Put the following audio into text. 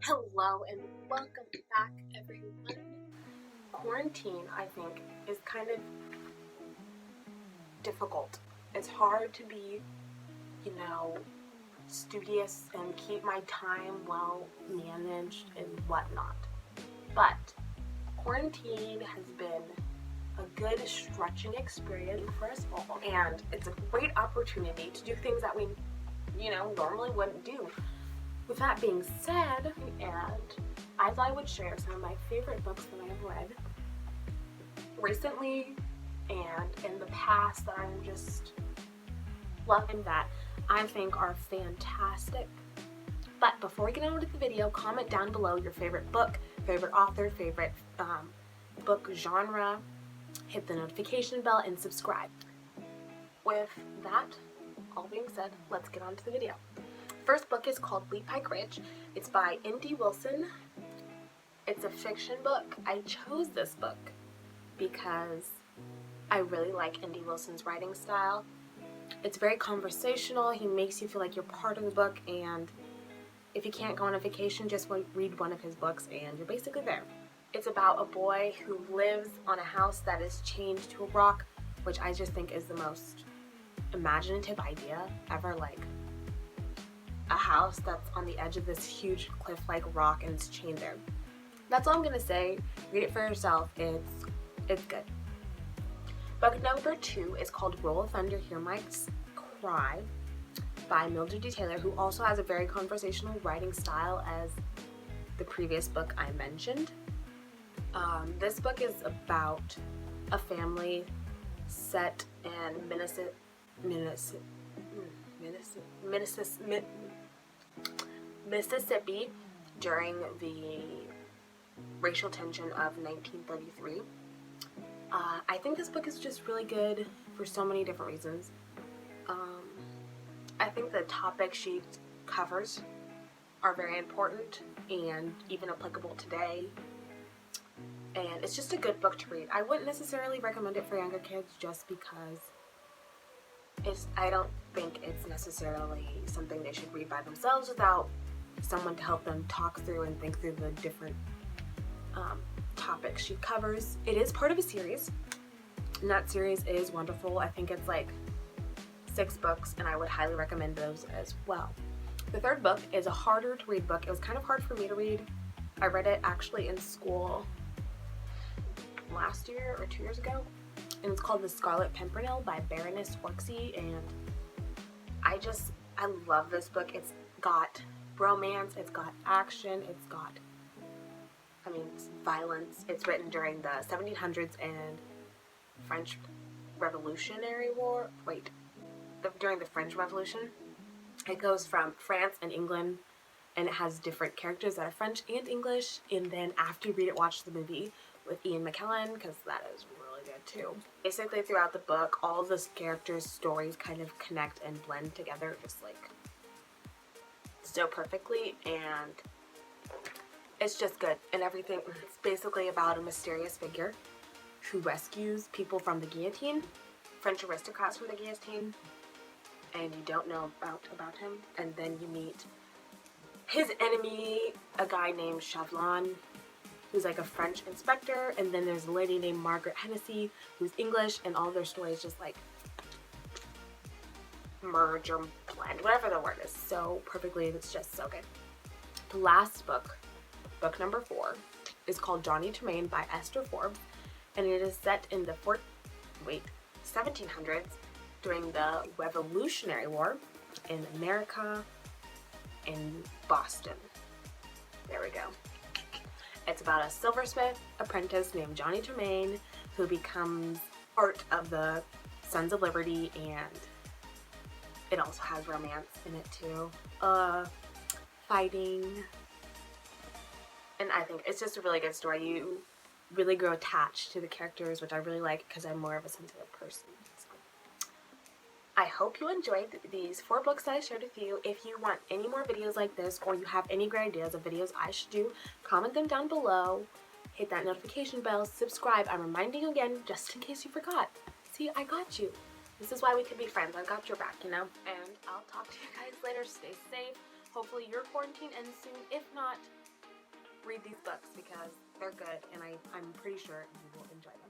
Hello and welcome back, everyone. Quarantine, I think, is kind of difficult. It's hard to be, studious and keep my time well managed and whatnot. But quarantine has been a good stretching experience for us all, and it's a great opportunity to do things that we, normally wouldn't do. With that being said, and I thought I would share some of my favorite books that I have read recently and in the past that I'm just loving, that I think are fantastic. But before we get on with the video, comment down below your favorite book, favorite author, favorite book genre, hit the notification bell, and subscribe. With that all being said, let's get on to the video. First book is called Leap Hike Ridge. It's by N.D. Wilson. It's a fiction book. I chose this book because I really like N.D. Wilson's writing style. It's very conversational. He makes you feel like you're part of the book, and if you can't go on a vacation, just read one of his books and you're basically there. It's about a boy who lives on a house that is chained to a rock, which I just think is the most imaginative idea ever. Like, a house that's on the edge of this huge cliff-like rock and it's chained there. That's all I'm gonna say. Read it for yourself. It's good. Book number 2 is called Roll of Thunder, Hear My Cry by Mildred D. Taylor, who also has a very conversational writing style as the previous book I mentioned. This book is about a family set in Mississippi during the racial tension of 1933. I think this book is just really good for so many different reasons. I think the topics she covers are very important and even applicable today. And it's just a good book to read. I wouldn't necessarily recommend it for younger kids just because I don't think it's necessarily something they should read by themselves without someone to help them talk through and think through the different topics she covers. It is part of a series, and that series is wonderful. I think it's like 6 books, and I would highly recommend those as well. The third book is a harder to read book. It was kind of hard for me to read. I read it actually in school last year or 2 years ago, and it's called The Scarlet Pimpernel by Baroness Orczy, and I love this book. It's got romance, it's got action, it's got violence. It's written during the 1700s and French Revolutionary War. During the French Revolution. It goes from France and England, and it has different characters that are French and English, and then after you read it, watch the movie with Ian McKellen, because that is really good too. Basically throughout the book, all of the characters' stories kind of connect and blend together just like so perfectly, and it's just good and everything. It's basically about a mysterious figure who rescues people from the guillotine, French aristocrats from the guillotine, and you don't know about him, and then you meet his enemy, a guy named Chauvelin, who's like a French inspector, and then there's a lady named Margaret Hennessy, who's English, and all their stories just like merge or blend, whatever the word is, so perfectly. It's just so good. The last book, book number 4, is called Johnny Tremain by Esther Forbes, and it is set in the 1700s during the Revolutionary War in America, in Boston. There we go. It's about a silversmith apprentice named Johnny Tremain who becomes part of the Sons of Liberty, and it also has romance in it too. Fighting. And I think it's just a really good story. You really grow attached to the characters, which I really like because I'm more of a sensitive person. So I hope you enjoyed these 4 books that I shared with you. If you want any more videos like this, or you have any great ideas of videos I should do, comment them down below. Hit that notification bell, subscribe. I'm reminding you again, just in case you forgot. See, I got you. This is why we could be friends. I got your back, And I'll talk to you guys later. Stay safe. Hopefully your quarantine ends soon. If not, read these books because they're good and I'm pretty sure you will enjoy them.